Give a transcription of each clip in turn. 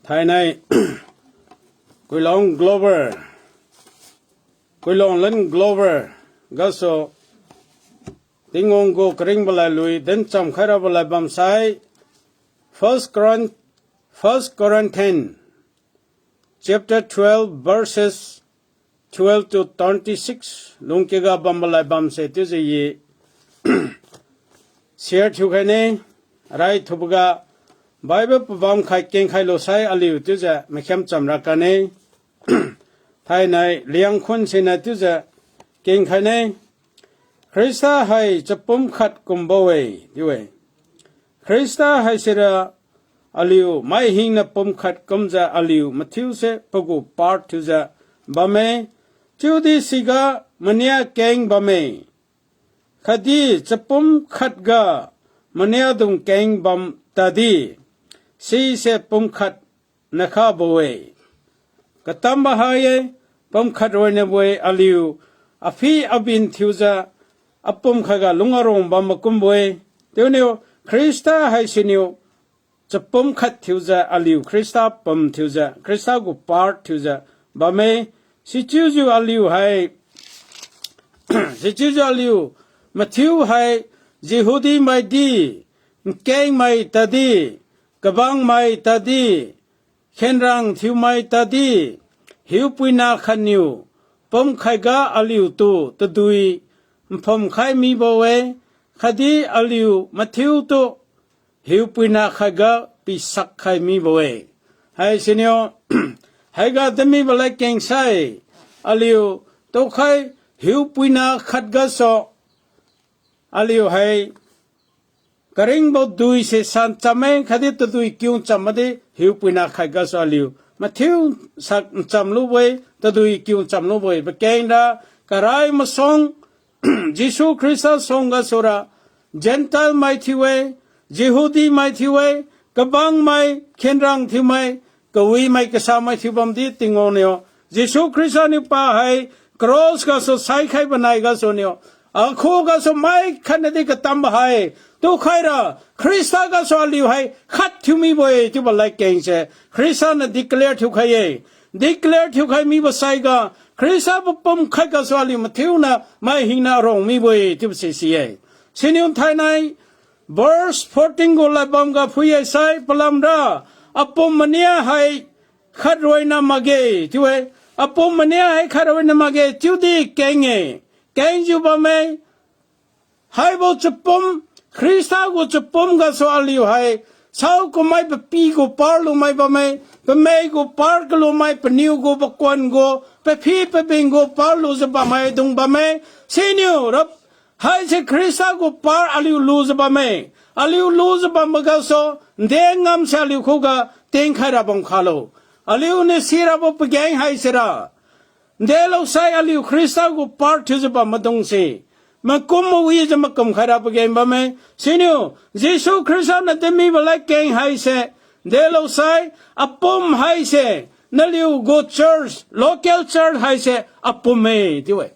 Thái nay Quy long Glover Quy long lên Glover Gã số Tiếng ngôn cô kring balai lui Đến trong khai ra balai bàm sai First Corinthians chapter 12 verses 12 to 26 Lung kiga bam balai bàm sai tu yi Share thu khai ne Rai thubuga Bible pabam khai keng khai lo sai aliu tu ja mekhem chamra ka ne Thai nai liang khun se na tu ja keng khai ne Krista hai chapum khat kumbo we diwe Krista hai sira aliu mai hing na pum khat kumja aliu Matthew se pagu part tu ja bame chu di siga mania keng bame khadi chapum khat ga mania dung keng bam tadi si se pum khat nakha bowe katam bahaye pum khat roine bowe aliu afi abin thuja apum khaga lungarong bam kumboe teunio Krista hai sinio chapum khat thuja aliu Krista pum thuja Krista gu part thuja bame si chuju aliu hai si chuju aliu Matthew hai Jehudi mai di keng mai tadi kabang mai tadi khenrang thiu mai tadi hiu puina khaniu pom khaiga aliu tu tadui phom khai mi bowe khadi aliu Matthew tu hiu puina khaiga pi sak khai mi bowe hai sinyo haiga demi balai keng sai aliu to khai hiu puina khatga so aliu hai Karing bo dui se san chame khadi to dui kyung chamade hiu puina khaiga so aliu Matthew sak chamlu boy to dui kyung chamlu boy ba kenda karai ma song Jesus Christ song ga sora Gentile mai thiwe Jehudi mai thiwe kabang mai khenrang thi mai kawi mai kasa mai thibam di tingoneo Jesus Christ ni pa hai cross ga so sai khai banai ga so neo akho ga so mai khanadi ka tam hai tu khaira Krista ga so liu hai khat thumi boy tu balai keng se Krista na declare thu khai mi basai ga Krista pum khai ga so liu mathiu na mai hina rong mi boy tu se si ai sinium thai nai verse 14 go la bam ga phui sai palam ra apom mania hai khat roi na mage tu ai apom mania hai khat roi na mage tu di kenge keng ju ba me hai bo chupum Krista go chupum ga so aliu hai sao ko mai pa pi go par lo mai ba me pa me go par lo mai pa niu go ba kwan go pa phi pa bing go par lo za ba mai dung ba me senior rap hai se Krista go par aliu lo za ba me aliu lo za ba ma ga so dengam sa aliu ko ga teng khara bong khalo aliu ne sira bo pa gang hai sira Delo sai aliu Krista go par thu za ba ma dong se makum wi je makum khara pa game ba me sinyo Jesus Christ na demi balai keng hai se delo sai apum hai se naliu go church local church hai se apum me diwe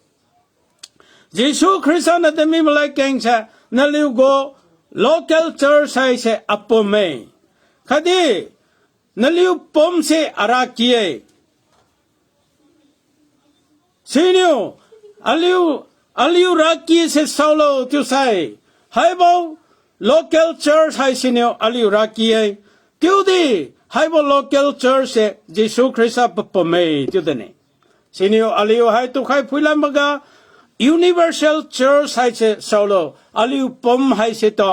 Jesus Christ na demi balai keng sa naliu go local church hai se apum me khadi naliu pom se arakie sinyo aliu raki se solo tu sai haibo local church hai sinyo aliu raki ai tu di haibo local church se Jesus Christ papame tu dene sinyo aliu hai tu khai phuila maga universal church hai se solo aliu pom hai se to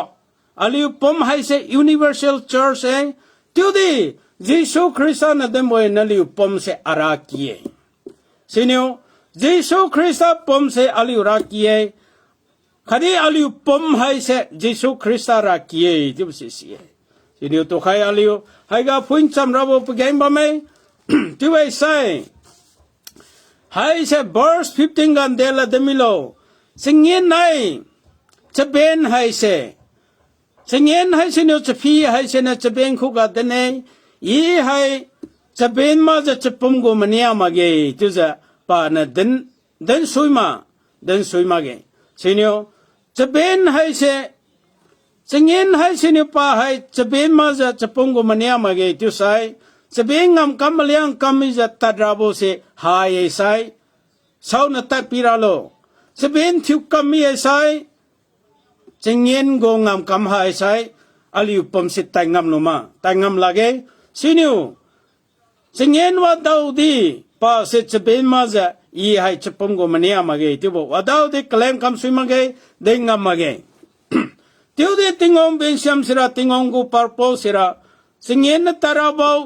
aliu pom hai se universal church ai tu di Jesus Christ na demo na aliu pom se araki ai sinyo Jesus Christ pom se aliu rakie khadi aliu pom hai se Jesus Christ rakie tu se si sini to khai aliu hai ga phuin cham rabo pagem ba me tu ai sai hai se verse 15 gan de la demilo singin nai chaben hai se singin hai se no chapi hai se na chaben khu ga de ne yi hai chaben ma za chapum go mania ma ge tu za pa na den suima ge sinyo chaben hai se singin hai sinyo pa hai chaben ma za chapong go mania ma ge tu sai จะเป็นงามกำมาเลี้ยงกำมิจะตัดราโบเสหายไซเศร้าหน้าตัดปีราโลจะเป็นทิวกำมีไซจะเงินโกงามกำหายไซอาลิวปมสิแต่งามลงมาแต่งามลาเกสินิวจะเงินว่าดาวดีป้าเสจะเป็นมาจะอีให้จะปมโกมันเนียมาเกที่บอกว่าดาวดีเคลมคำสุยมาเกเด้งงามมาเกที่วดีติงองเป็นเสียมสิระติงองกูปาร์โพสิระจะเงินตาราบาว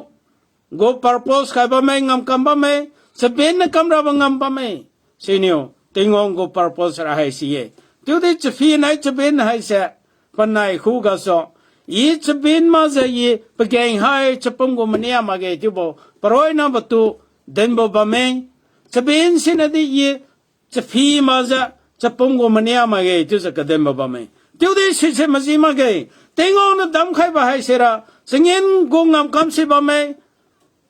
go purpose kai ba mai ngam kam ba mai saben na kam ra ba ngam ba mai sinyo tingong go purpose ra hai si ye tu de chfi nai chaben hai sa pan nai khu ga so yi chaben ma za yi pa gang hai chapum go mania ma ge tu bo paroi na ba tu den bo ba mai chaben sin na di yi chfi ma za chapum go mania ma ge tu sa ka den bo ba mai tu de si se ma si ma ge tingong na dam khai ba hai se ra singen go ngam kam si ba mai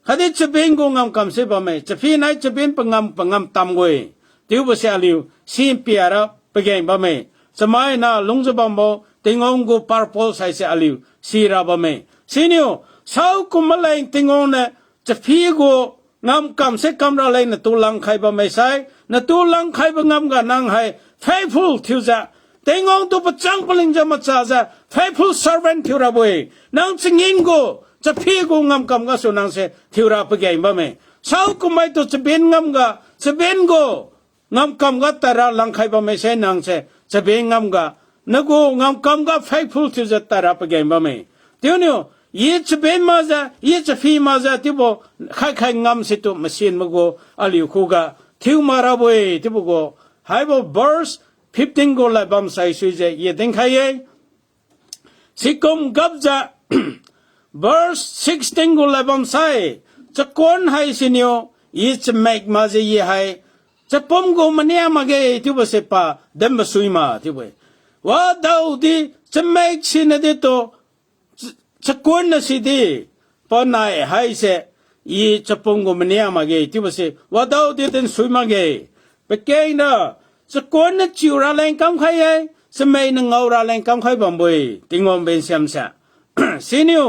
hadi chapin go ngam kam se ba mai chapi nai chapin pangam tam goi tiu ba sia liu sim piara pageng ba mai samai na lungza ba mo tingong go purpose sai se aliu sira ba mai sinio sau kumalai tingong na chapi go ngam kam se kam ra lai na tu lang khai ba mai sai na tu lang khai ba ngam ga nang hai faithful tiu za tingong tu pachang paling ja ma cha za faithful servant tiu ra boi nang chingin goจะพี่กูงำกำก็สุนังเสทิวราไปแก่บ่แม่เช้ากูไม่ตัวจะเป็นงำก็จะเป็นกูงำกำก็แต่ละลังใครบ่แม่เสนังเสจะเป็นงำก็นักกูงำกำก็ไฟฟูลที่จะแต่ละไปแก่บ่แม่เดี๋ยวนี้ยี่จะเป็นมาจะยี่จะพี่มาจะที่บ่ใครงำสิตัวมาเสียนมากูอาลิวคูก็ทิวมาราบ่ที่บ่กูให้บ่ verse 15กูเลยบ่มใส่สุยจะยี่ดึงใครสิกุมกับจะverse 16 go labam sai cha kon hai sinyo ich make ma je ye hai cha pom go mania ma ge tu ba se pa dem ba sui ma tu ba wa dau di cha make sin de to cha kon na si di pa nai hai se yi cha pom go mania ma ge tu ba se wa dau di den sui ma ge pe ke na cha kon na chiu ra len kam khai ai sa mai na ngau ra len kam khai bam boi tingom ben siam sa sinyo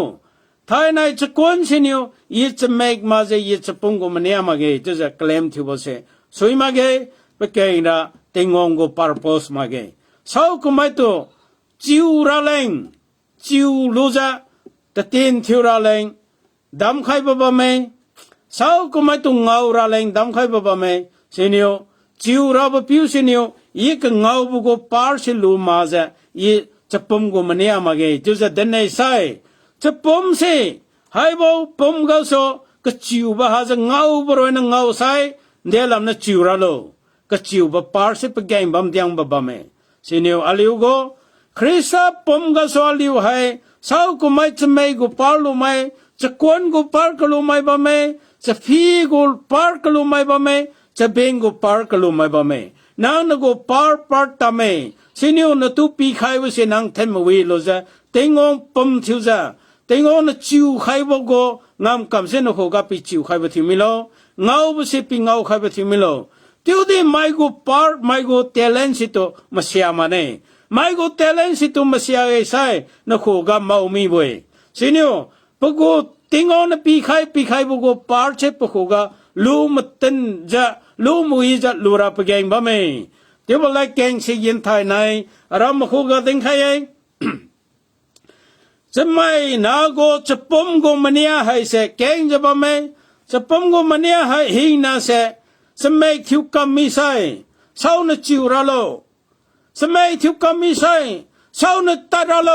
thái nay chỉ quan xin yêu, ít chỉ make mà gì ít chỉ bung của mình mà cái, tức là claim thì bao giờ, suy mà cái, bây giờ là tiếng ngôn của purpose mà cái, sau cùng mai tu, chiu ra lên, chiu lô ra, ta tin thiêu ra lên, đam khai baba mày, sau cùng mai tu ngau ra lên, đam khai baba mày, xin yêu, chiu ra baba piu xin yêu, ít cái ngau bu của par xin lù mà ra, ít chỉ bung của mình mà cái, tức là đến này saiจะปมสิให้บอกปมเขาโซก็จิวบ้าจะเงาบริเวณเงาใส่เดี๋ยวลำนั้นจิวระโลก็จิวบ้าปาร์สิไปแกงบัมเดียงบ้าเมสิเนียวอลิวก็คริสต์ปมเขาโซอลิวให้สาวกูไม่จะไม่กูปาร์ลูไม่จะกวนกูปาร์กลูไม่บ้าเมจะฟีกูปาร์กลูไม่บ้าเมจะเบงกูปาร์กลูไม่บ้าเมนางนกูปาร์ตาเมสิเนียวนตูปีใครว่าสินางเทมวีโลจะเต็งงปมทิวจะแต่งอนจิวใครบอกก็งามคำเส้นหัวกับปีจิวใครบ่ที่มิโลเงาบ่สิปีเงาใครบ่ที่มิโลเดี๋ยวนี้ไม่กูปาร์ไม่กูเทเลนสิตัวมาเสียมาเนี่ยไม่กูเทเลนสิตัวมาเสียไอ้ใช่นักหัวกับเมามีบ่อยสิเนียวพวกกูแต่งอนปีใครบอกก็ปาร์เช็ดพวกกูก็ลูมตันจะลูมุยจะลูราไปแกงบ่ไหมเดี๋ยวอะไรแกงสิยินไทยในเรามาคู่กันถึงใครเองจะไม่นาโกจะปมโกมันเนี่ยให้เสแกงจะบ่ไหมจะปมโกมันเนี่ยให้หิงนาเสจะไม่ทิวกำมีใส่เศร้าหน้าจิวระโลจะไม่ทิวกำมีใส่เศร้าหน้าตาระโล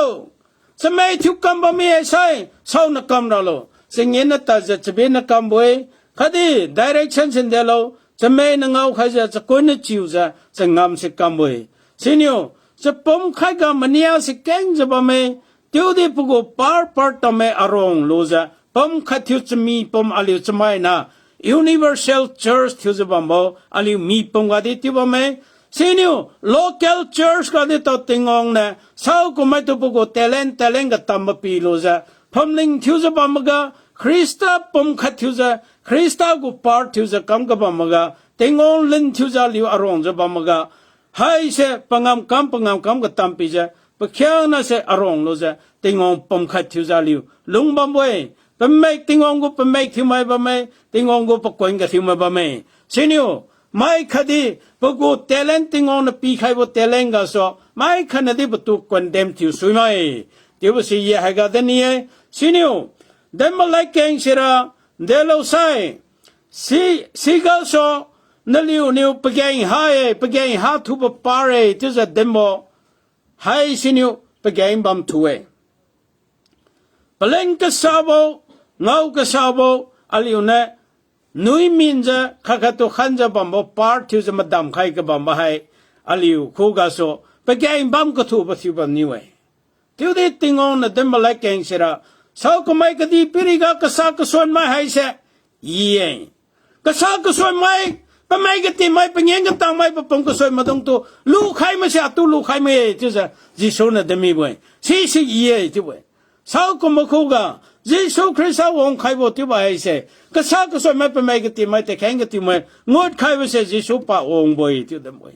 จะไม่ทิวกำบ่มีใส่เศร้าหน้ากำระโลสิ่งนี้น่าตาจะเป็นนักกำบ่อยคดี direction เช่นเดียวโลจะไม่นางเอาใครจะคนหน้าจิวจะงามสิกำบ่อยสิ่งนี้จะปมใครกำมันเนี่ยสิแกงจะบ่ไหมเดี๋ยวนี้พวกกูปาร์ทำไมอารมณ์รู้จักผมขัดทิวจะมีผมอะไรจะไม่นะ Universal Church ทิวจะบ่มาอะไรมีผมก็ได้ที่บ่ไหมสิ่งนี้ Local Church ก็ได้ตัวติงองนะสาวกูไม่ตัวพวกกูเทเลนก็ตามมาปีรู้จักผมลิงทิวจะบ่มาก็คริสต์ผมขัดทิวจะคริสต์กูปาร์ทิวจะกำกับบ่มาก็ติงองลิงทิวจะลิวอารมณ์จะบ่มาก็ให้เสปังกำก็ตามปีจะปะเขียนน่ะเสอารมณ์รู้จักติงองปมขัดทิวจะลิวลุงบ่มวย เป็นไม่ติงองกูเป็นไม่ที่ไม่บ่ไม่ติงองกูปะกวนกับที่ไม่บ่ไม่เสียนิวไม่คดีปะกูเตลันติงองน่ะปีใครบ่เตลันก็สอไม่ขนาดที่ประตูกวนเต็มที่สุดไหมเดี๋ยวสิยาให้กันนี่เสียนิวเดมไลเก่งสิระเดลใส่สิก็สอนั่นลิวนิวปะเก่งหายปะเก่งหาทุบปาร์ที่จะเดมให้สินิวปะเก่งบัมถวยปะเล่นก็สาบเงาก็สาบอันลิวเนี่ยนุยมินจะข้าก็ตัวขันจะบัมบ่ปาร์ที่จะมาดำใครก็บัมบ่ให้อันลิวคู่ก็สอปะเก่งบัมก็ทุบที่บัมนิวที่อุดติงองน่ะเดมไลเก่งสิระสาวก็ไม่ก็ดีปีริกาก็สาก็ส่วนไม่ให้เสียยี่ก็สาก็ส่วนไม่ปะไม่ก็ตีไม่ปะเงี้ยก็ตั้งไม่ปะปงก็ส่วนมาตรงตัวลูกใครไม่เสียตัวลูกใครไม่ที่จะจิโซน่ะเดมีบ่สิยี่ที่บ่สาวก็มาคู่กันจิโซคริสต์วงใครบ่ที่บ่ให้เสียก็สาก็ส่วนไม่ปะไม่ก็ตีไม่แต่แข่งก็ตีไม่งดใครบ่เสียจิโซปะวงบ่ที่เดบ่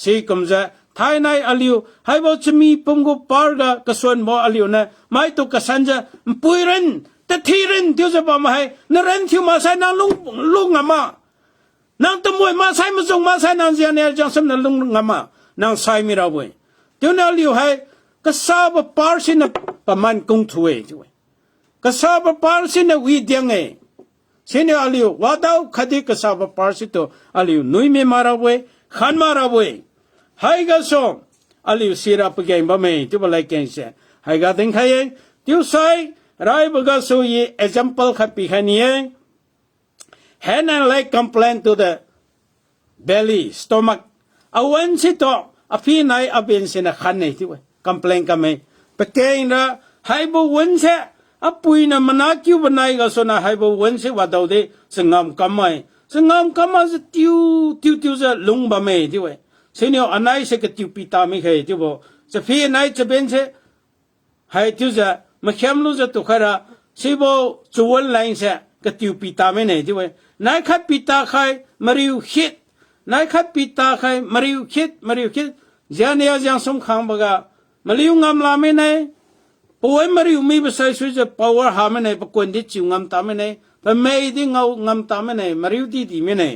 สิกุมจะท้ายในอลิวให้บอกจะมีปุ่มกูปาร์กกส่วนบ่อลิวนะไม่ตุกสันจะปุยรันแต่ทีรันที่จะบอกมาให้นรันที่มาใส่นางลุงงามานางตมวยมาใส่มาส่งมาใส่นางเสียเนี่ยจังสมนลุงงามานางใส่มีเราบ่เดี๋ยวนั้นอลิวให้ก็ทราบปาร์สินะประมาณกงถวยด้วยก็ทราบปาร์สินะวิดียงเอเช่นอลิวว่าดาวคดีก็ทราบปาร์สิตัวอลิวนุยมีมาเราบ่ขันมาเราบ่ให้ก็ส่งอลิวสิราปเก่งบ่ไม่ที่บ่ไล่เก่งเสียให้ก็ถึงใครที่ใส่ไรบ่ก็สู้ยี example ขับปีขันนี้เห็นอะไร complain to the belly stomach เอาวันสิตัวอภินัยอภินสินะขันนี่ที่ว่า complain กันไหมปเก่งละให้บ่วันเสียอปุยนะมันนักคิวบ่นายก็ส่งนะให้บ่วันเสียว่าดาวเดสงามกันไหมสงามกันมาจะติวจะลงบ่ไม่ที่ว่าเช่นนี้อันไหนเสกติวปีตาไม่เคยที่บอกจะพี่ไหนจะเป็นเช่ให้ที่จะมาเข้มรู้จะตุกขระสิบอกจวนไลน์เสกติวปีตาไม่เนี่ยที่ว่าไหนขัดปีตาใครมาริวคิดไหนขัดปีตาใครมาริวคิดเจ้าเนี่ยยังสำคัญบ้างมาริวงามลาไม่เนี่ยป่วยมาริวมีภาษาสุดจะ power หาไม่เนี่ยปกวนดิจิวงามตาไม่เนี่ยแต่ไม่ได้เงางามตาไม่เนี่ยมาริวดีไม่เนี่ย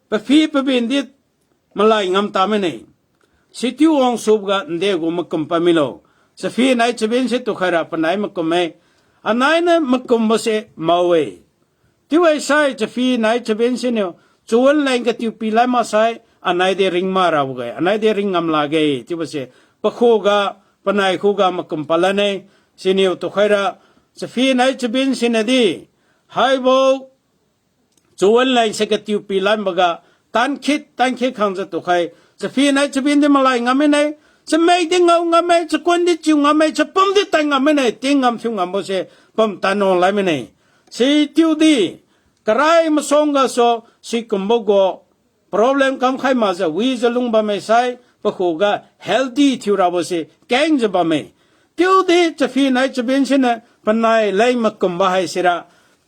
แต่พี่เป็นดิมาลายงามตาไม่เนี่ยสิทิวองสูบกันเด็กกูมักกุมปามิโลสฟีนายจะเป็นสิตุขราปนายมักกุมไม่อันนั้นมักกุมมาเสมาเวที่ว่าใช่จะฟีนายจะเป็นสิเนี่ยจวนแรงกับทิวปีไลมาใช่อันนั้นเดริงมาราบุกอันนั้นเดริงงามลาเกยที่ว่าเสปะโคกาปนายโคกามักกุมปาลาเนี่ยสิเนี่ยตุขราสฟีนายจะเป็นสิเนี่ยดีให้บอกจวนแรงเสกทิวปีไลมาก็ตันคิดขังจะตุกใครจะพี่ไหนจะเป็นที่มาลายงามไม่ไหนจะไม่ได้เงางามไม่จะคนที่จิวงามไม่จะปุ่มที่แต่งงามไม่ไหนติ้งงามฟิวงามบ่เช่ปุ่มตานอนไล่ไม่ไหนสิทิวดีกระไรมาส่งก็soสิกุมบ่ก็ problem คำใครมาจะวิจะลุงบ่ไม่ใช่ปะโคก็ healthy ทิวเราบ่เช่แกงจะบ่ไม่ทิวดีจะพี่ไหนจะเป็นสินะปนายไล่มากุมบ่ให้สิระ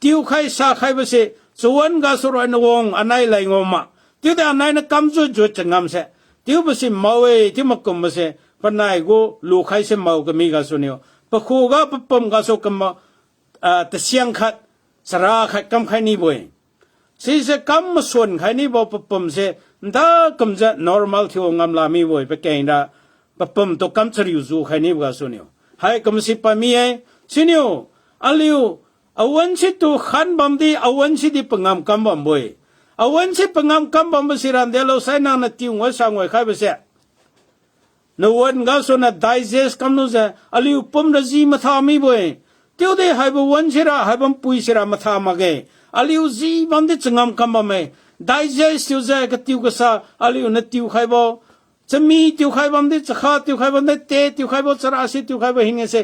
ทิวใครสาใครบ่เช่ส่วนก็สรวยนวงอันไหนไล่งอมาที่แต่อันไหนนะกำจุดจังงามเสที่อุปสิมาเวที่มักกุมมาเสปนายกูลูกใครเสมาก็มีกันส่วนเดียวปะคูก็ปะปมก็ส่งกันมาแต่เสียงขัดสระขัดกำใครนี่บ่อยสิเสกำมาส่วนใครนี่บ่ปะปมเสถ้ากำจะ normal ที่วงงามลามีบ่อยไปแก่งละปะปมตัวกำจะริวจูใครนี่ก็ส่วนเดียวให้กำสิปามีเอสิเนียวอันลิวอาวันสิตัวขันบัมดีอาวันสิดีปงามกำบัมบ่อยอาวันสิปงามกำบัมบสิรันเดลใส่นางนัดติวงว่าสังไว้ใครไปเสียนวันก็ส่วนนัดไดเจสกำนู้นเสียอลิวปุ่มระจีมาทามีบ่อยเที่ยวเดียให้บัววันสิระให้บัมปุยสิระมาทามาเกยอลิวจีบัมดิจงามกำบัมเอไดเจสติวเจก็ติวก็ซาอลิวนัดติวใครบ่จะมีติวใครบัมดิจะขาติวใครบัมดิเตติวใครบ่สระสิติวใครบ่หิงเส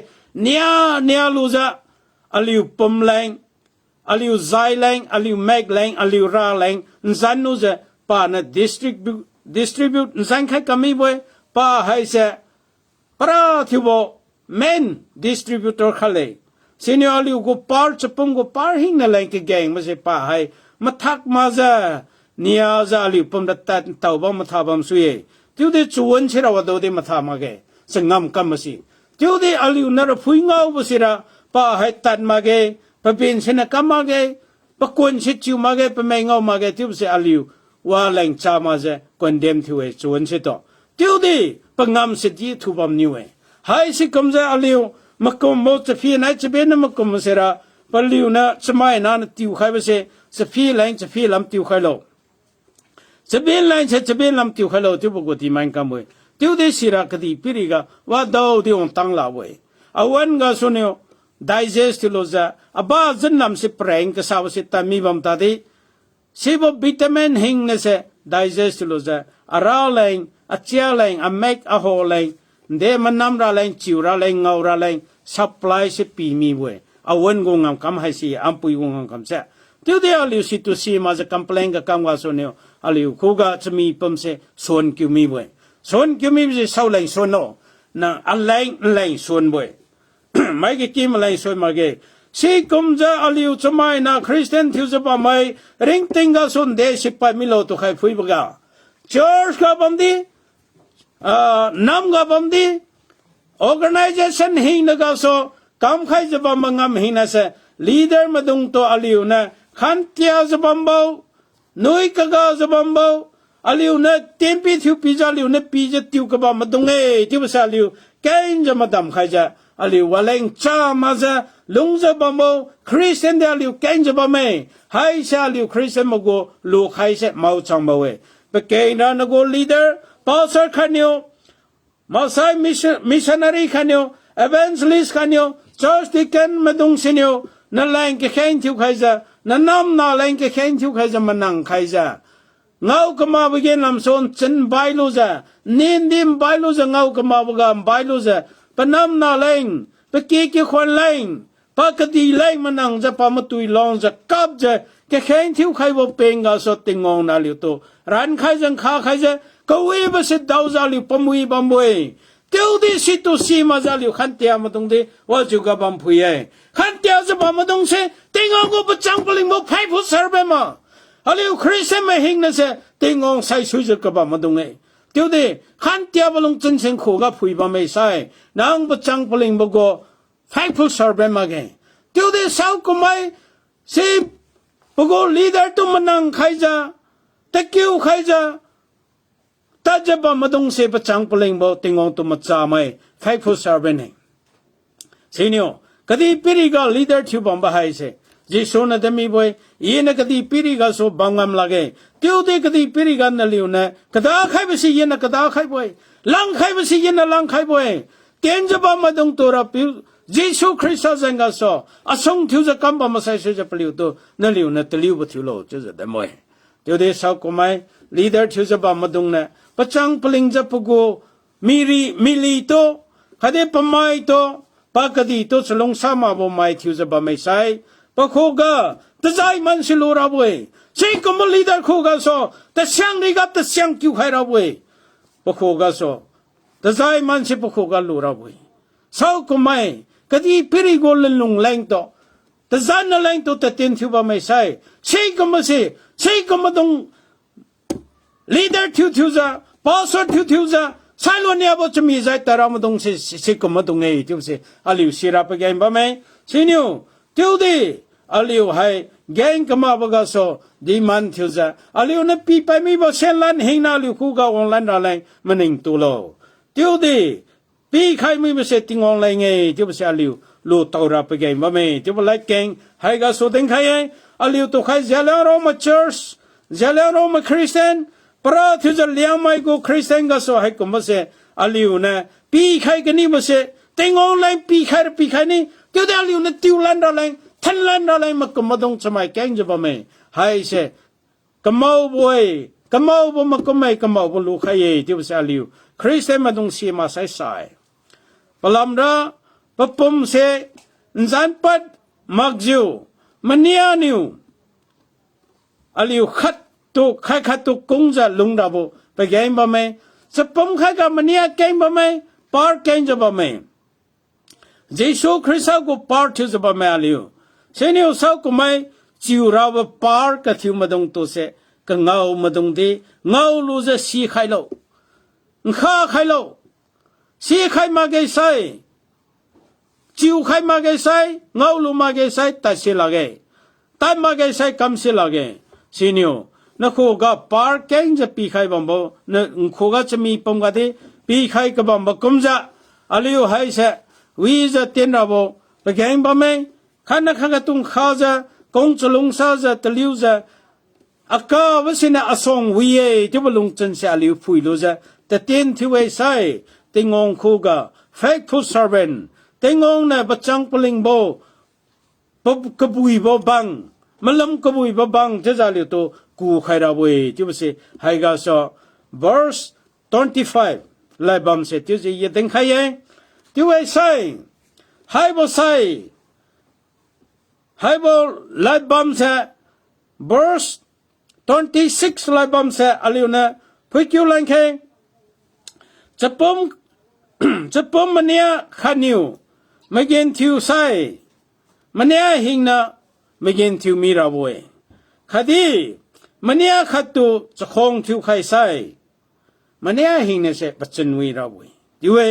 เนียลูจะอลิวปุ่มแรงอลิวไซแรงอลิวแมกแรงอลิวราแรงนั่นนู้จะป้านะ distribute นั่นใครก็มีบ่ป้าให้เสปราที่บ่ main distributor เขาเลยสิเนี่ยอลิวกูปาร์จะปุ่มกูปาร์หิงนั่นแรงกี่แกงไม่ใช่ป้าให้มาทักมาจะเนี่ยจะอลิวปุ่มดัดตัดเต่าบ้ามาทาบ้ามสุยที่เดี๋ยวชวนเชื่อว่าตัวเดี๋ยวมาทามาเกสงามกันมาสิที่เดี๋ยวอลิวนั่นพูดเงาบ่สิระป้าให้ตัดมาเก ปะเป็นเสนกามาเกปะกวนชิจิวมาเกปะไม่เงามาเกที่เสอลิวว่าแรงจามาเจกวนเดมที่เวจวนเสต่อที่วดีปะงามสิที่ทุบมนิวเอหายสิกมเจอลิวมักกมโมจะฟีไหนจะเป็นมักกมเสระปะลิวนะสมัยนั้นติวใครไปเสจะฟีแรงจะฟีลำติวใครโลจะเป็นแรงจะเป็นลำติวใครโลที่ปกติมันกันเว้ยที่วดีสิระคดีพิริกาว่าดาวที่องตั้งลาเว้ยอาวันก็ส่วนเนียว digest โลจะอาบ้าจันนำสิแปลงก็สาวสิตามีบัมตาดีสิบวิตามินหิงเนี่ยเส digest โลจะอาราแรงอาเจียแรงอาเมกอาโฮแรงเดมันนำราแรงจิวราแรงเงาราแรง supply สิปีมีเว้ยอาวันกงงคำให้สิอัมปุยกงคำเสที่เดียวลิวสิตุสีมาจะ complain กับคำว่าส่วนเนียวอาลิวคู่ก็จะมีปั๊มเสส่วนคิวมีเว้ยส่วนคิวมีจะเศร้าแรงส่วนโน่นะอันแรงแรงส่วนเว้ยไม่กี่กิมแรงส่วนมาเกสิกุมจะอาลิวจะไม่นะคริสเตียนที่จะไปไม่ริงติงก็ส่วนเดชิไปมิโลตุใครฟุยบกาจอร์จก็บัมดีน้ำก็บัมดี organization หินก็ส่งคำใครจะบัมงามหินนะเส leader มาดุงตัวอาลิวนะขันเตียจะบัมเบานุยก็จะบัมเบาอาลิวนะเต็มปีทิวปีจะอาลิวนะปีจะทิวก็บัมมาดุงที่ภาษาอาลิวแกงจะมาดำใครจะอาลิวว่าแรงจ้ามาจะลุงจะบัมเบาคริสเตียนเดียอาลิวแกงจะบัมเองให้เสียอาลิวคริสเตียนมากูลูกให้เสียมาจังมาเว้ยไปแกงนั้นนะกู leader พาสร์ขันเนียวมาใส่ missionary ขันเนียว evangelist ขันเนียว church deacon มาดุงสิเนียวนั่นแรงก็แข่งทิวใครจะนั่นน้ำน่าแรงก็แข่งทิวใครจะมานั่งใครจะเงาก็มาบกินลำโซนจันใบลูจะนินดิมใบลูจะเงาก็มาบกามใบลูจะปะน้ำน่าแรงปะกี่คนแรงปะกติแรงมานั่งจะปะมาตุยลองจะกับจะก็แข่งทิวใครว่าเป็นกาสติงงนาลิวโตร้านใครจะข้าใครจะก็วิ่งไปสิดาวจะลิวปมุยบัมบุยเดี๋ยวดิสิตุสีมาจะลิวขันเตียมาตรงนี้ว่าจูกับบัมพุยขันเตียจะบัมมาตรงเสติงงกูประจังปลิงบุกไพ่ผู้เสร์ฟมาอาลิวคริสเตียนไม่หิงนะเสติงงใส่ชุดจะกับบัมมาตรงนี้เดี๋ยวดิขันเตียบลงจันเซงขู่กับพุยบัมไม่ใส่นางประจังปลิงบุกไพ่ผู้เสร์ฟมาเกเดี๋ยวดิสาวกุไม่สิบุกลีดเดอร์ตุมันนั่งใครจะตะกิ้วใครจะแต่จะบัมมาตรงเสประจังปลิงบุกติงงตุมาจ่าไม่ไพ่ผู้เสร์ฟเนี่ยสิเนียวคดีปีริกาลีดเดอร์ทิวบัมบ้าให้เสจิโซนเดมีบอยยีนคดีปีริกาโซบังกำลังเที่ยวเด็กคดีปีริกานั่นลิวนะคดาใครไปสิยีนคดาใครบอยลังใครไปสิยีนลังใครบอยเกณฑ์จะบัมมาตรงตัวรับผิวจิโซคริสต์เซงกาโซอาสงทิวจะกำบัมมาใส่เสจะปลิวตัวนั่นลิวนะตลิวบทิวโลจะจะเดมอยเที่ยวเด็กสาวกุไม่ลีดเดอร์ทิวจะบัมมาตรงนะประจังปลิงจะปกูมิลีโตคดีปไม่โตปากดีตัวสลงสามาบ่ไม่ทิวจะบ่ไม่ใช่ปะโคกะตะใจมันสิลูราบเวยสิกมลีดาโคกะโซตะเสียงนี่กับตะเสียงคิวให้ราบเวยปะโคกะโซตะใจมันสิปะโคกะลูราบเวยสาวกุไม่กะดีพิริโกลลุงแรงโตตะใจนั่นแรงโตตะเต็นทิวบ่ไม่ใช่สิกมตงลีดาทิวจะพาสทิวจะใช่ล้วนเนี่ยบ่จะมีใจแต่เราไม่ต้องสิกมาตรงนี้ที่ว่าอาลิวสิรับไปแกงบ้าไหมสินิวที่ว่าดีอาลิวให้แกงก็มาบกาโซดีมันที่ว่าอาลิวเนี่ยปีไปมีบ่เซนลันเฮงนาลิวคู่กับออนไลน์อะไรมันหนึ่งตัวโลที่ว่าดีปีใครไม่มาเสติงออนไลน์ไงที่ว่าอาลิวลูตอรับไปแกงบ้าไหมที่ว่าไล่แกงให้กาโซดึงใครอาลิวตัวใครเจริญเรามาเชิร์ชเจริญเรามาคริสเตียนปราที่จะเลี้ยงไม่กูคริสเตียนก็สวให้กูมาเสอาลิวนะปีใครกันนี่มาเสติงออนไลน์ปีใครนี่เดี๋ยวอาลิวนะติวลันดาไลน์ทันลันดาไลน์มากูมาต้องสมัยแกงจะบ่ไหมให้เสก็มาบ่อยก็มาบ่มาก็ไม่ก็มาบ่ลูกใครที่ว่าอาลิวคริสเตียนมาต้องเสียมาใส่ปลำระปะปุ่มเสนันปัดมักจิวมันเนียนิวอาลิวขัดตัวใครขัดตัวกุ้งจะลุงดับไปแกงบ่ไหมจะปุ่มใครกับมันเนี่ยแกงบ่ไหมปาร์แกงจะบ่ไหมเยซูคริสต์กูปาร์ที่จะบ่ไหมอาลิวเช่นนี้สาวกูไม่จิวราบปาร์กับที่มาตรงตัวเสก็เงามาตรงที่เงาลูจะสีใครโลข้าใครโลสีใครมาเกยใส่ จิวใครมาเกใส่เงาลูมาเกใส่ตัดสิลาเกตัดมาเกใส่กำสิลาเกสินิวนักโคก็ปาร์เก่งจะปีใครบัมโบนักโคก็จะมีปุ่มกันที่ปีใครก็บัมโบกุมจะอาลิวให้เสวิจะเตียนระบบไปแข่งบัมเองขันนักขันตุงข้าจะกงจะลงซาจะตะลิวจะอากาศสินะอสงวิเอที่บลุงจันเสียลิวพุยลูจะแต่เตียนที่ไว้ใส่ติงงโคก็ faithful servant ติงงเนี่ยประจังปลิงโบกบุยบ่บังมันลำกบุยบ่บังจะจะเรียกตัวกูใครเราเว้ยที่ว่าสิให้ก็สอ verse 25ไล่บัมเสร็จที่จะยังใครเองที่ว่าใส่ให้บ่ใส่ให้บ่ไล่บัมเสร็จ verse 26ไล่บัมเสร็จอะไรนะพูดอยู่หลังแข่งจะปุ่มจะปุ่มมันเนี่ยขันนิวไม่เกินทิวใส่มันเนี่ยหิงนะไม่เกินทิวมีระบวยคดีมันเนี่ยขัดตัวจะคงทิวใครใส่มันเนี่ยหิงเนี่ยเสปัจจุบันระบวยด้วย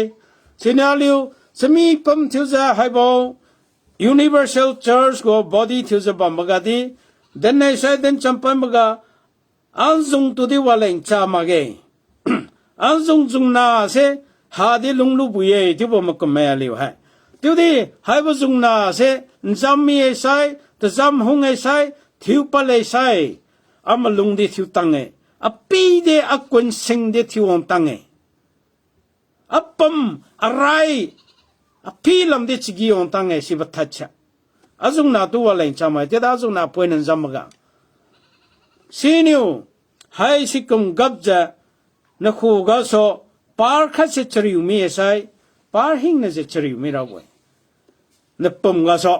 เสียนาลิวสมีปุ่มทิวจะให้บอก Universal Church ก็ body ทิวจะบัมบกดีเดินในใส่เดินจำเป็นบกอันทรงตัวที่ว่าเล่นจามาเกอันทรงจงนาเสหาดีลุงลูบุยที่บ่มาก็ไม่ลิวให้ที่ดีให้บ่จงนาเสจำมีไอ้ใส่แต่จำหงไอ้ใส่ทิวปะเลยใส่อามาลุงดีทิวตังเออปีเดอกุนสิงเดทิวองตังเออปั๊มอะไรอปีลำเดจิกีองตังเอสิบัทัชะอาจงนาตัวเล่นจำไม่แต่อาจงนาป่วยนั่นจำมกะซีนิวให้สิกุมกับจะนักคู่ก็สอปาร์คัดเฉยมีใส่ปาร์หิงนั่นเฉยมีเราไว้นับปุ่มก็สอ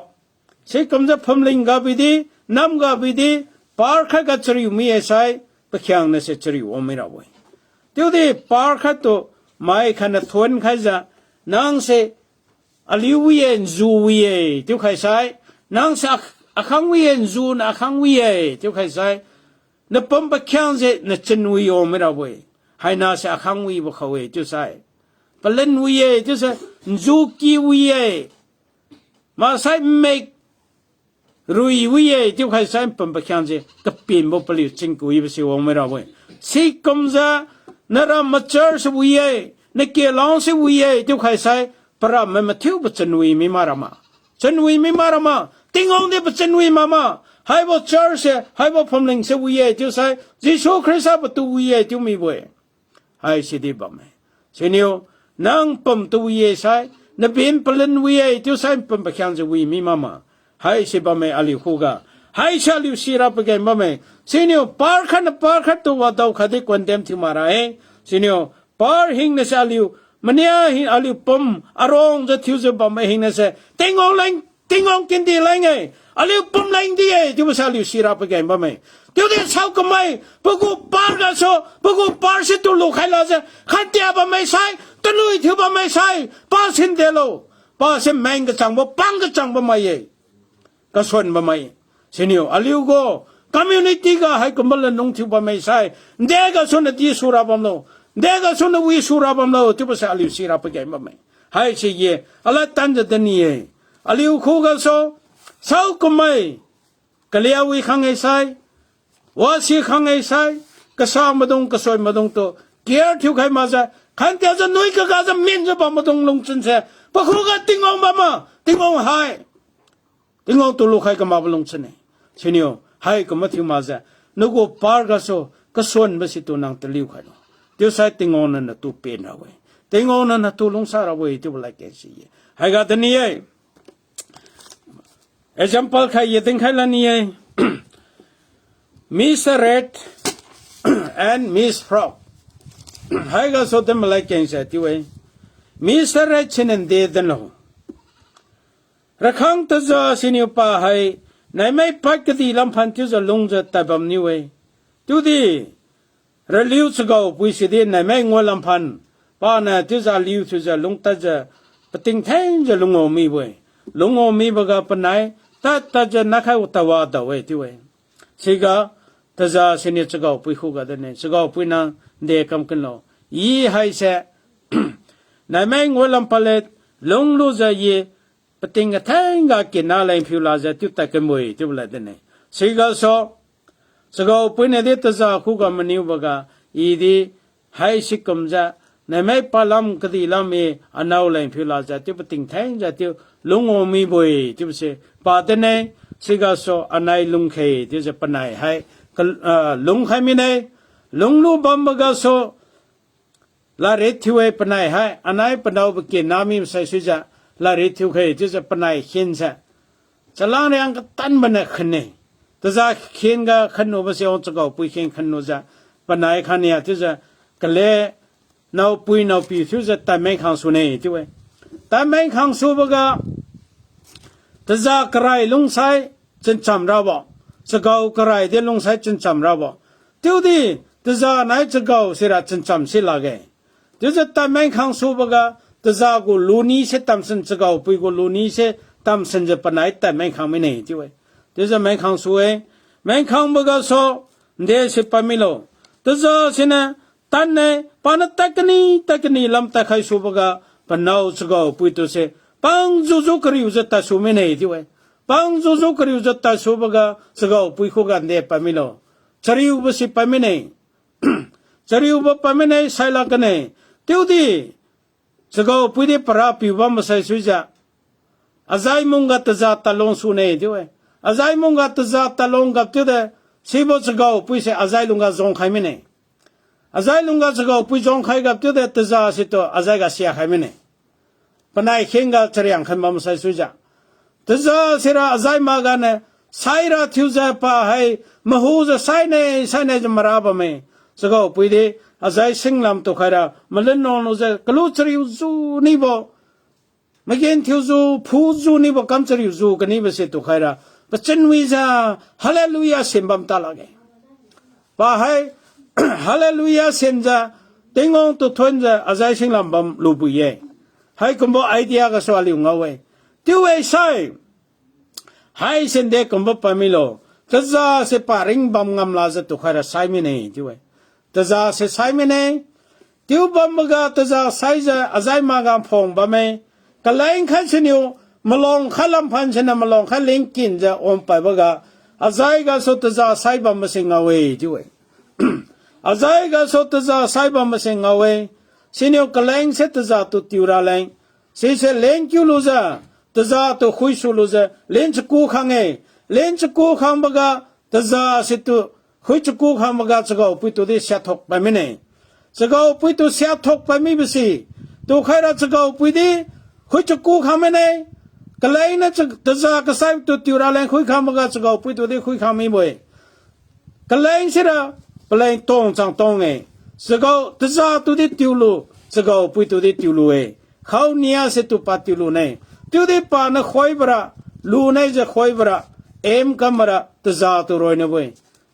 สิกุมจะพุ่มลิงกับวิธีน้ำกับวิธีปาร์คัดก็เฉยมีใส่ไปแข่งนั่นเฉยมีเราไว้เดี๋ยวนี้ปาร์คัดตัวไม่ขนาดทวนใครจะนั่งเสอลิวเย็นจูเย่เดี๋ยวใครใส่นั่งเสอคังเย็นจูนอคังเย่เดี๋ยวใครใส่นับปุ่มไปแข่งเสนั่นเฉยมีเราไว้ให้น่าเสียข้างวีบุเขาเวจุใส่ปเล่นวีจุใส่จูกีวีมาใส่เมกรุยวีจุใครใส่ปุ่มไปแข่งสิกับปีนบุปลิวจิงกุยไปสิวงไม่รับเว้สิกุมซะนรามาเจอร์สวีนักเกลองสิวีจุใครใส่ปราไม่มาเที่ยวปัจจุบันไม่มารามาจันวีไม่มารามาติงองเดปัจจุบันมาให้บุเจอร์เสให้บุพมลิงสิวีจุใส่ยิสูคริสต์ประตูวีจุมีเว้ให้สิดีบ่ไหมสินิวนั่งปุ่มตัววีใส่นับเป็นปลันวีที่ใส่ปุ่มไปแข่งจะวีมีมาให้สิบ่ไหมอลิฮูกาให้ชาลิวสิรับไปกันบ่ไหมสินิวปาร์คันตัวว่าดาวขัดควันเต็มที่มาราสินิวปาร์หิงเนสอลิวมันเนี่ยหิงอลิวปุ่มอารมณ์จะทิวจะบ่ไหมหิงเนสติงองกินดีไรไงอลิวปุ่มไรดีที่ว่าชาลิวสิรับไปกันบ่ไหมเดี๋ยวนี้ชาวก็ไม่พวกกูปาร์กันโซ่พวกกูปาร์สิตัวลูกใครล่ะจ๊ะขัดเดียบไม่ใช่ตัวลุยที่บ่ไม่ใช่ปาร์สินเดโลปาร์สินแมงก็จังบ่ปังก็จังบ่ไม่ก็ส่วนบ่ไม่สินิวอลิวก็คอมมูนิตี้ก็ให้กุมลนุ่งที่บ่ไม่ใช่เด็กก็ส่วนที่สุราบำโลเด็กก็ส่วนวิสุราบำโลที่ภาษาอลิวสิรับไปกันบ่ไม่ให้สิเย่อะไรตั้งจะเดนี่อลิวคู่ก็โซ่ชาวก็ไม่ก็เลี้ยววิขังไอ้ใส่ว่าสิขังไอ้ใส่ก็สร้างมาดงก็สวยมาดงตัวเกียร์ที่ใครมาจะขันเดียวจะนุ่ยก็กาจะมินจะบ่มาดงลงจนเสียพวกเขาก็ติงองมาติงองหายติงองตัวลูกใครก็มาบ่ลงจนเนี่ยเช่นนี้หายก็มาที่มาจะนึกว่าปาร์ก็โซ่ก็ส่วนไม่สิตัวนางตะลิวใครเนาะเดี๋ยวใส่ติงองนั่นตัวเป็นเอาไว้ติงองนั่นตัวลงสารเอาไว้ที่ว่าไรแกสิหายก็ตัวนี้example ใครยังติงใครละนี่Miss Red and Miss Frog ให้ก็สดมาไล่เก่งเสียที่เว้ Miss Red เช่นเดียดนะรักขังตัวจะสินิวป้าให้ในไม่พักดีลำพันที่จะลงจะแต่แบบนี้เว้ดูดิเรื่องสกาวปุยสิเดียในไม่งวลำพันป้าเนี่ยที่จะลิ้วที่จะลงแต่จะปฏิงแทงจะลงอมีเว้ลงอมีบกปนัยแต่จะนักให้อุตวาดเอาไว้ที่เว้สิกาแต่จะเสนียสกาวปุยคู่กันเนี่ยสกาวปุยนั่งเด็กคำกันแล้วยี่ให้เสในไม่งวลำพันเลยลงรู้จะยี่ ปติงกะแทงกะกินนาเลงผิวลาจะตุตะกะมวยตุบละเดเนสิกะซอสกาวปุยเนเดตซาคูกะมนิวบกะอีดีไฮสิกมจะในไม่ปาลัมกติลามีอนาวเลงผิวลาจะตุปติงแทงจะตุลุงอมีบวยตุบเสปาเตเนสิกะซออนายลุงเคตุจะปนายให้ลุงให้มีเนลุงลูบัมบกะซอลาเรทิวเอปนายให้อนายปนาวบกินนามีใส่สุจะลาเรทิวเคตุจะปนายขินจะจะลางเรียงกตันบันขนเนแต่จะเขียนก็ขันโนบเสียงจะก็ปุยเขียนขันโนจะปนายขันเนี่ยที่จะกเล่นาวปุยนาวปีที่จะแต่ไม่ขังสุนัยที่เว้แต่ไม่ขังสุบก็แต่จะกระไรลงใส่จนจำเราบ่จะก็กระไรเดี๋ยวลงใส่จนจำเราบ่เดี๋ยวดีแต่จะไหนจะก็เสียจนจำสิละเกเดี๋ยวจะแต่ไม่ขังสุบก็แต่จะกูลูนี้เสตามสันจะก็ปุยกูลูนี้เสตามสันจะปนายแต่ไม่ขังไม่เนี่ยที่เว้这是没看书诶，没看不个说，这是不米咯。这是呢，但呢，把那打给你，啷打开书不个，把脑子个不都是帮助个有这打书没呢的喂，帮助个有这打书不个，这个不会干的不米咯，这里又不是不米呢，这里又不米呢，晒那个呢，对的，这个不得把它比我们晒水着，啊，在蒙个这在打龙书呢的喂。อาศัยมุงกัตจัตตะลงกับจุดเดสิบสกาวปุยเสอาศัยลุงกับจงไข่ไม่เนี่ยอาศัยลุงกับสกาวปุยจงไข่กับจุดเดตจัสิตัวอาศัยกับเสียไข่ไม่เนี่ยปนัยเข่งกับเฉียงขันบำใส่สุจาตจัสิระอาศัยมากันเนี่ยใส่ระทิวใจป่าให้มหูจะใส่เนี่ยจะมาราบไหมสกาวปุยดีอาศัยสิงลำตัวใครระมันเล่นนอนอุจกลูจริวจูนี่บ่ไม่เกินทิวจูผู้จูนี่บ่กำจริวจูกันนี่บ่เสียตัวใครระปจันวิจาฮาเลลูยาเสียงบัมตาลาเกป่าให้ฮาเลลูยาเสียงจะติงองตุทนจะอาศัยสิงลำบัมลูบุยเย่ให้คุณบอกไอเดียก็สวาลิวงเอาไว้ที่เว้ใช่ให้เส้นเด็กคุณบอกปามิโลจะจะเสปาริงบัมงามลาจะตุขายระไซมิเน่ที่เว้จะจะเสไซมิเน่ที่บัมก็จะจะไซจะอาศัยมากำพงบัมเมก็เลยขันชนิวมาลองขันลำพันชนะมาลองขันเลี้ยงกินจะอมไปบ้างอาศัยก็สุดจะใส่บำมาเสงเอาไว้ด้วยอาศัยก็สุดจะใส่บำมาเสงเอาไว้สิ่งนี้ก็เลี้ยงเสร็จจะตุติวราเลี้ยงสิ่งเสร็จเลี้ยงคิวลูจ้าจะตุคุยสูลูจ้าเลี้ยงจะกู้ขังเองเลี้ยงจะกู้ขังบ้างจะสิตุคุยจะกู้ขังบ้างจะก็ปุยตัวที่เสียทกไปไม่เนี่ยจะก็ปุยตัวเสียทกไปไม่เป็นสิตัวใครเราจะก็ปุยที่คุยจะกู้ขังไม่เนี่ยก็เลยนะจะก็ใส่ตัวติวราเล่นคุยคำว่าจะก็พูดตัวเดียวคุยคำไม่บ่อยก็เลยสิละก็เลยตรงจังตรงเองจะก็จะตัวเดียวติวลูจะก็พูดตัวเดียวติวลูเองเขาเนี่ยสิตัวปัดติวลูเนี่ยตัวเดียวปานคอยบระลูเนี่ยจะคอยบระกัมบระจะตัวรอยเนี่ยบ่อย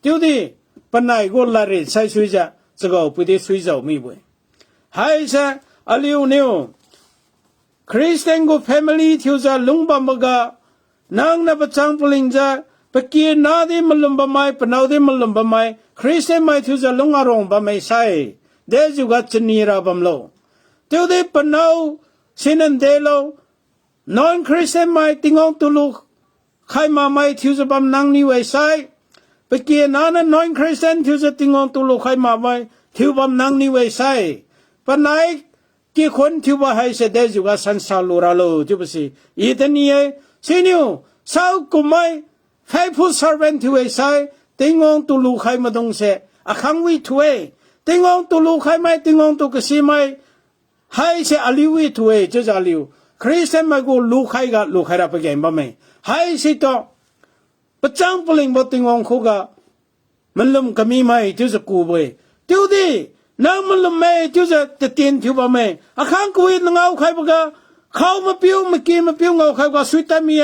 ตัวเดียวปนายก็ลาเรใส่สุยจะก็พูดเดียวสุยจะไม่บ่อยให้ใช่อลิวเนี่ยคริสเตียนกูแฟมิลี่ที่จะลุงบัมบกานางนับจังปลิงจะปะเกียนาดีมันลุงบัมไม่ปนาวดีมันลุงบัมไม่คริสเตียนไม่ที่จะลุงอารมณ์บัมไม่ใช่เดี๋ยวจะกัดชนีราบัมโลเดี๋ยวดีปนาวสินันเดโลนอนคริสเตียนไม่ติงองตุลุใครมาไม่ที่จะบัมนางนี่ไว้ใช่ปะเกียนานั้นนอนคริสเตียนที่จะติงองตุลุใครมาไม่ที่บัมนางนี่ไว้ใช่ปนายกี่คนที่ว่าให้เสด็จอยู่กับสันสาลูราโลจุบสิอีตนี้สิ่งนี้สาวกุไม่ให้ผู้สาวที่ไว้ใส่ติงองตุลูใครมาตรงเสอขังวิถวยติงองตุลูใครไม่ติงองตุกสีไม่ให้เสอลิวิถวยจะจะลิวคริสเตียนไม่กูลูใครกับลูใครรับไปแก่บ้างไหมให้สิต่อประจังปลิงบติงองคู่กับมันลุ่มก็มีไหมจะจะกูไปเดี๋ยวดีน้ำมันลมเมย์ที่จะติดเตียนที่บ้านเมย์อาคารกุยนเงาใครบ้างเขามาปิ้วมากินมาปิ้วเงาใครบ้างสุดท้ายมี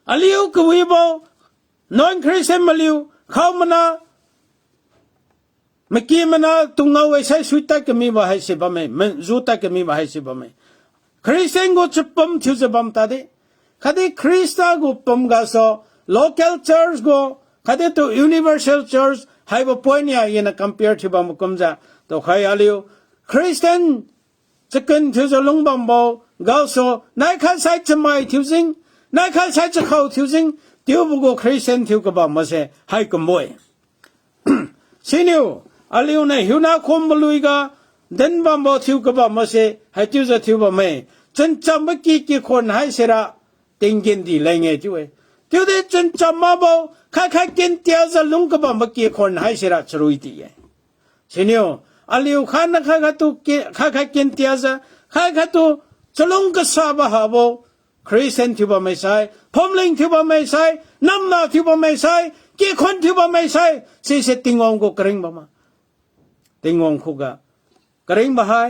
อันเลี้ยวกุยบ่นอนคริสเตียนมาเลี้ยวเขามันนะมากินมันนะตุงเงาไว้ใช้สุดท้ายก็มีบ้าให้สิบ้านเมย์มันสุดท้ายก็มีบ้าให้สิบ้านเมย์คริสเตียนก็จะปั๊มที่จะปั๊มตาดิคดีคริสต์ก็ปั๊มก็สอ local church ก็คดีตัว universal churchให้บ่ป่วยเนี่ยยัน compare ที่บ่มุกมจะตัวใครอาลิวคริสเตียนจะกินที่จะลงบัมบ่告诉那看赛怎么调整，那看赛之后调整，丢不过 Christian 丢个吧么些，还个么？是牛，阿刘呢？有那看不路个，人吧么丢个吧么些，还丢着丢吧没？真怎么几คน还是啦？定见的来个就会，丢的真怎么不？看见掉着龙个吧么几คน还是啦？出路的耶。是牛，阿刘看那看都见掉着，看都。จะลงกษาบะฮาโบคริสเตียนที่บ่ไม่ใช่พมลิงที่บ่ไม่ใช่น้ำนาที่บ่ไม่ใช่กี่คนที่บ่ไม่ใช่สิ่งที่ติงองก็กระริ่งบ่มาติงองคุกะกระริ่งบ่ให้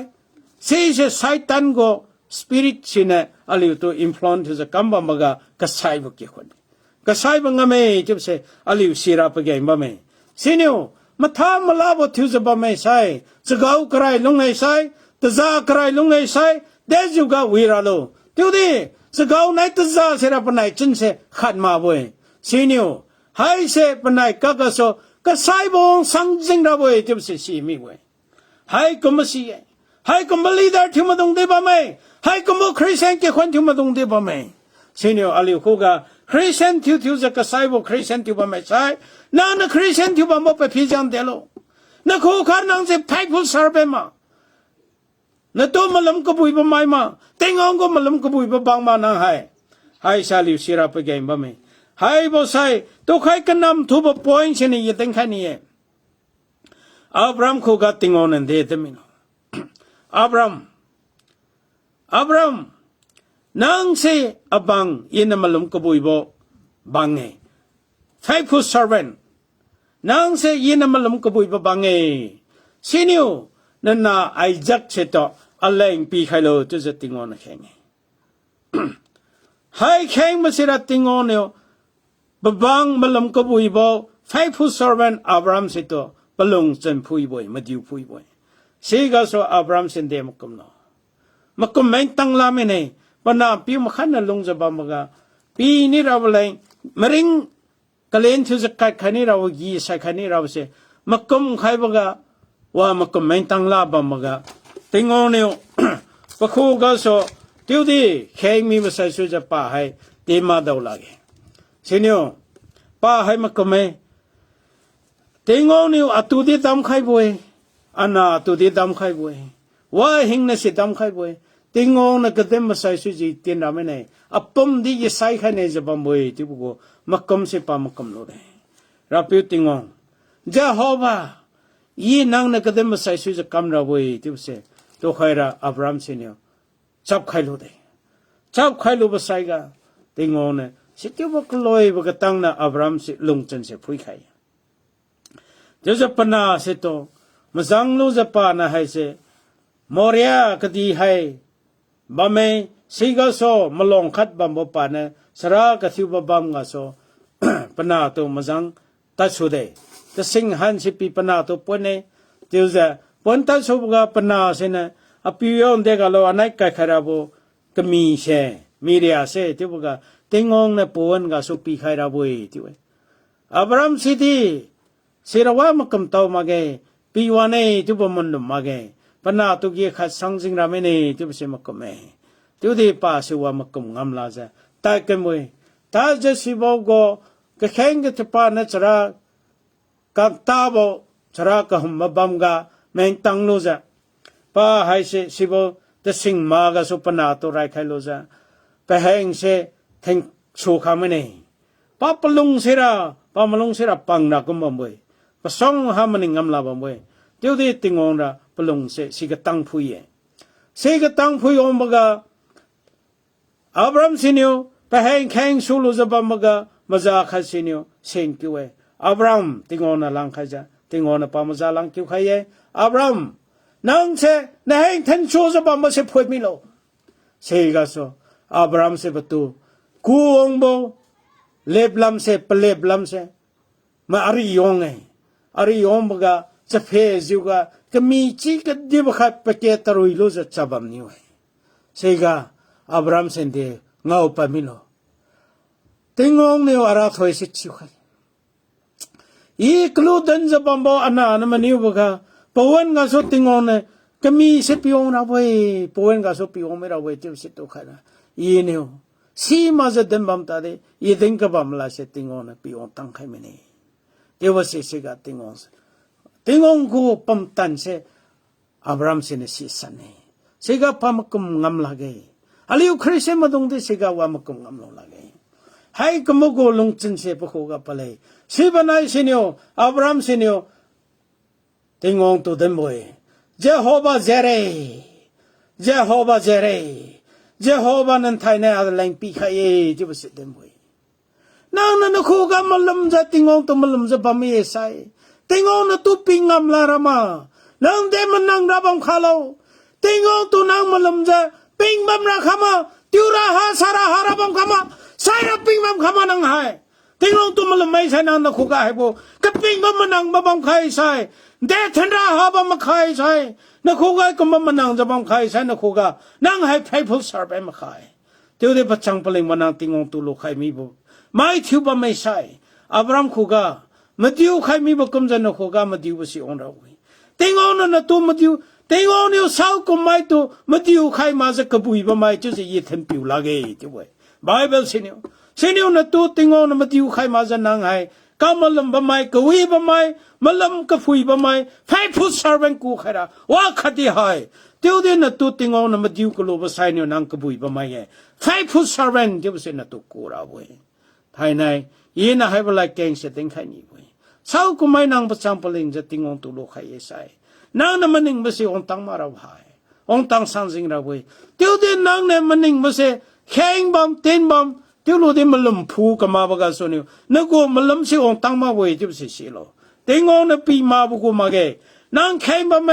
สิ่งที่ไซตันก็สปิริตสินะอะไรตัวอินฟลูเอนซ์จะกัมบ่มากะกษายบ่กี่คนกษายบ่งะไม่จุบเสอะไรสิราปะเกยบ่ไม่สิ่งนี้มาทำมาลาบ่ที่จะบ่ไม่ใช่จะก้าวกระไรลงไงใช่ตะจากระไรลงไงใช่เดี๋ยวก็วิราโลดูดิสกาวไหนตัดซาเสร็จปนัยจนเสขัดมาบ่อยสีนิวให้เสปนัยก็กระโซก็ใส่บงสังจิงระบ่อยจุดเสสีมีบ่อยให้ก็มาสีให้ก็มาลีดาร์ที่มาตรงเดียบไม่ให้ก็มาคริสเตียนที่คนที่มาตรงเดียบไม่สีนิวอะไรคู่กับคริสเตียนที่จะก็ใส่บ่คริสเตียนที่บ่ไม่ใช่นั่นคริสเตียนที่บ่มาไปพิจารณาเดโลนั่นคู่กันนั่งจะไพ่ผู้สารเปมานั่นตัวมันล้มกบุยบะไม่มาเต็งองก็มันล้มกบุยบะบางมานั่งให้ชาลิวศิราปะเกยบะไม่ให้บ่ใส่ตัวใครกันนำทุบปอยน์เช่นนี้ยังแค่นี้อับรามคู่กับติงองนั่นเดตมิโนอับรามนั่งเสอบังยินมันล้มกบุยบะบางเง faithful servant นั่งเสยินมันล้มกบุยบะบางเงซีนิวนั่นน่ะไอจักเสตอะไรปีใครรู้จะจะติงอนแข่งให้แข่งมาสิระติงอนเนี่ยบางมาลำกบุยบ่ faithful servant อับรามเสตบลงจันพุยบ่อยมาดิวพุยบ่อยสิ่งก็สอับรามเสนเดมกุมเนาะมักกุมไม่ตั้งลาไม่เนี่ยปนาปีมักขันน่ะลงจะบามกะปีนี้เราเลยมริงกะเลนที่จะกัดขันนี้เรายีใส่ขันนี้เราเสมักกุมใครบอกะว่ามักกุมไม่ตั้งลาบามกะติงอนเนี่ยพระครูก็สเดี๋ยวดีแข่งมีมาใส่ชุดจะป่าให้เตมาดาวลาเกเช่นเนี่ยป่าให้มักกุมไม่ติงอนเนี่ยอัตุดีดำใครบ่อยอันน่ะอัตุดีดำใครบ่อยว่าหิงน่ะสิดำใครบ่อยติงอนน่ะก็เต็มมาใส่ชุดจีเตียนราไม่เนี่ยอัปปมดีจะใส่ใครเนี่ยจะบำบ่อยที่พวกมักกุมสิป่ามักกุมโลดรับผิวติงอนจะหอบว่ายี่นางน่ะก็เต็มมาใส่ชุดจะกำราบ่อยที่พวกตัวใครละอับรามเสนียวจับใครรู้ได้จับใครรู้ภาษาอีกติงอนเนี่ยสิที่ว่าลอยว่าก็ตั้งนะอับรามสิลงจนเสียพุยใครเดี๋ยวจะปนาเสตัวมาจังรู้จะปานะให้เสมอริยาคดีให้บ่ไม่สิกาโซมาลงคัดบ่มปานะสระกทิวบ่มกาโซปนาตัวมาจังตัดสุดเลยจะสิงหันสิปีปนาตัวปนเนี่ยเดี๋ยวจะปนตัดสุบกาปนาเสนะอภิยอนเด็กเราอันไหนใครขราบก็มีเช่มีเรียเช่ที่บอกว่าติงองเนี่ยปนกาสุปีใครราบุยที่ว่าอับรามสิที่สิระว่ามักกำเต้ามาเกปีวันนี้ที่บ่มันดุมาเกปนาตุกี้ขัดสังสิงรามินีที่บ่เสมักกำเอที่ดีป้าสิว่ามักกำงามลาจะตายกันมวยตาจะสิบอกก็แข่งกันที่ป้าเนี่ยจะรักกับตาบ่จะรักกับหุ่มบัมกาแมงตังโลจะป้าให้เสสิบจะสิงมาก็สุปนาตัวไรใครโลจะไปแห่งเสแทงชูขาไม่เนี่ยป้าปลุงเสระป้ามาลงเสระปังนักกุมบ่มวยป้าส่งหามันงามลาบ่มวยเดี๋ยวนี้ติงองระปลุงเสสิกตังพุยสิกตังพุยอมบกาอับรามสินิวไปแห่งแข่งสู้โลจะบ่มกามาจากขัดสินิวเสียงกิ้วอับรามติงองน่ะลังใครจะติงองน่ะป้ามาจากลังกิ้วใครอับรามนั่งเสในแห่งทันชูจะบ่มาเสพวยมิโลเสกาโซอับรามเสประตูกูองโบเล็บลำเสปเล็บลำเสมาอาริยองไงอาริยองบกาจะเพจิวกาก็มีจีก็ดีบขัดปะเกตรุยโลจะจับมันนิวเสกาอับรามเสนเดเงาปะมิโลติงองเนี่ยอาราถอยสิชิวขัดอีกลูดันจะบัมโบอันนั้นมันนิวบกาปวันก็สุดติงอนเนี่ย ก็มีเสปีองเราไปป่วยก็สปีองไม่เราไปจุดสิตัวใครนะยีเนี่ยสีมาจะเดินบัมตาดียีดึงกับบัมลาเสติงอนปีองตั้งใครไม่เนี่ยเดี๋ยวเสียก็ติงองกูปั๊มตันเสอับรามเสนสีสันเนี่ยเสก็ปั๊มกุมงำลาเกยอาลิวคริสเซมาตรงที่เสก็ว่ามุมงำลงลาเกยให้กุมกูลงจินเสปะโคกับไปเลยสีบันไอเสนิโออับรามเสนิโอติงองตัวเดินบ่อยเจโฮบาเจเรนั่นไทยเนี่ยอะไรแรงปีขายจะไปเสด็จบ่อยนั่นคู่กันมาลำจะติงองตัวมาลำจะบะมีใส่ติงองนั่นตัวปิงงำลารามานั่งเดมันนั่งรับบังข้าเราติงองตัวนั่งมาลำจะปิงบัมราขามาติวราหาสาราหาราบังขามาใส่รับปิงบัมขามานั่งหายติงองตัวมาลำไม่ใช่นั่งนักคู่กันให้บ่กับปิงบัมมานั่งบังขายใส่เดทันราหาบัมขายใช่นักคู่กันก็บัมมานั่งจะบังขายใช่นักคู่กันนั่งให้ faithful servant มาขายเดี๋ยวเดี๋ยวปัจจังเปล่งมานั่งติงองตัวลูกขายมีบ่ไม่ทิวบัมไม่ใช่อับรามคู่กันมาดิวขายมีบ่กุมจันนักคู่กันมาดิวบ่สิองเราติงองนั่นตัวมาดิวติงองเนี่ยสาวกุมไม่ตัวมาดิวขายมาจะกบุยบ่ไม่就是一天表那个对不对 Bible เสนิโอนั่นตัวติงองนั่นมาดิวขายมาจะนั่งให้ก็มาลำบ่ไม่กบุยบ่ไม่มาลำก็ฟุยบ่ไม่ faithful servant กูขายละว่าขัดให้เดี๋ยวเดี๋ยวนั่นตัวติงองนั่นมาดิวก็รู้ว่าใส่เนี่ยนั่งกบุยบ่ไม่ faithful servant เดี๋ยวเสนั่นตัวกูเราเว้ยไทยในยีน่าให้เวลาเก่งเสด็จใครนี่เว้ยสาวกุมไม่นั่งประจำเปล่งจะติงองตัวลูกใครใส่นั่งนั่นมันนิ่งไม่ใช่องตังมาเราหายองตังสังสิงเราเว้ยเดี๋ยวเดี๋ยวนั่งนั่นมันนิ่งไม่ใช่แข่งบอมเต้นบอมเดี๋ยวรู้เดี๋ยวมันลำพูกับมาบกส่วนนี้นึกว่ามันลำใช่องตังมาเว้ยจะไม่ใช่สิโลติงองนั่นปีมาบุกมาเกนั่งแข่งบอมไหม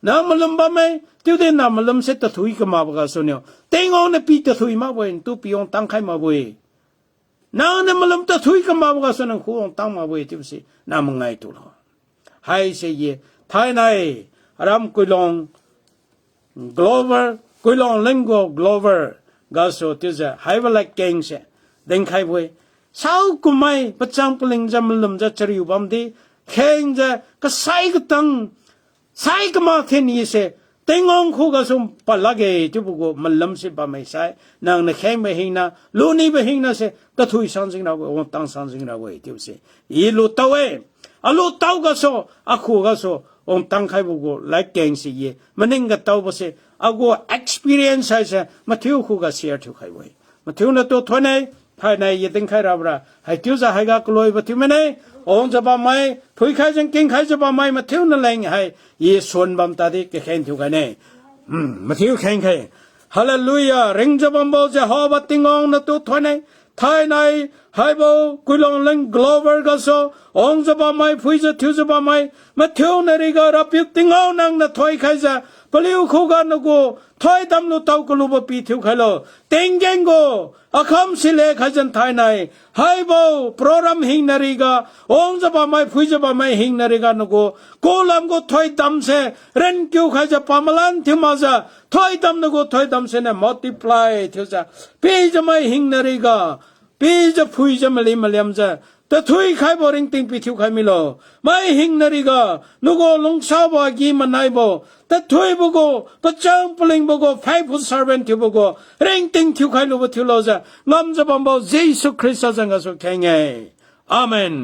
นั่งมันลำบอมไหมเดี๋ยวเดี๋ยวนั่งมันลำเสร็จตะถุยกับมาบกส่วนนี้ติงองนั่นปีตะถุยมาเว้ยตัวปีองตังใครมาเว้ยนั่งนั่นมันลำตะถุยกับมาบกส่วนนั้นคู่องตังมาเว้ยจะไม่ใช่นั่งมึงไงตัวละให้เสียไทยในรำกุยลอง Glover กุยลองลิงโก Glover ก็สุดที่จะให้เวลาเก่งเสียเด้งใครบ่อยสาวกุมไม่ประจังเปล่งจะมันลำจะจริวบัมดีเข่งจะก็ใส่ก็ตั้งใส่ก็มาเทนี่เสียติงองคู่ก็สุ่มปลักเอจุบุกมันลำสิบะไม่ใส่นางนักแข่งไม่หิงนะลูนี่ไม่หิงนะเสียก็ถุยสังสิงเราองตังสังสิงเราเว้ยที่เสียอีลูเต้าเออาลูเต้าก็สู้อาคู่ก็สู้องตังใครบุกไล่เก่งสิเย่มันนิ่งก็เต้าบ่เสียอากู experience ใช่เสียมาเที่ยวคู่ก็เสียทุกใครเว้ยมาเที่ยวนั่นตัวทวนเนี่ยภายในยี่ติงใครรับระให้เที่ยวจะให้ก็กลัวมาเที่ยวไม่เนี่ยองจะบ่ไม่ถุยใครจังเก่งใครจะบ่ไม่มาเที่ยวนั่นแหละให้ยี่ส่วนบัมตาดีก็แข่งเที่ยวกันเนี่ยมาเที่ยวแข่งใครฮาเลลูยาเริงจะบัมโบจะหอบติงองนั่นตัวทวนเนี่ยไทยในให้บ่กุลองเล่น Glover ก็โซองจะบ่ไม่ฟุยจะทิวจะบ่ไม่มาเที่ยวนาฬิการับยุติงองนั่งน่ะถอยใครจะปลิวคู่กันนกูถอยดำนุเต้ากุลูบปีทิวใครโลเต็งเก่งกูอาคำสิเลขจันไทยในให้บ่โปรแกรมหิงนาฬิกาองจะบ่ไม่ฟุยจะบ่ไม่หิงนาฬิกานกูกูลำกูถอยดำเสเรนคิวใครจะปามาลันทิมาจะถอยดำนกูถอยดำเสเนี่ย multiply ทิวจะปีจะไม่หิงนาฬิกาปีจะฟุยจะมาลีมาเลียมจะแต่ถุยใครบ่ริงติงปีทิวใครไม่โลไม่หิงนาฬิกานกูลงสาวากีมันไหนบ่แต่ถุยบุกประจังเปล่งบุกfaithful servant ทิวบุกริงติงทิวใครรู้บ่ทิวโลจะงำจะบัมบ่เยซูคริสต์จังก็สุขแข่งไงอาเมน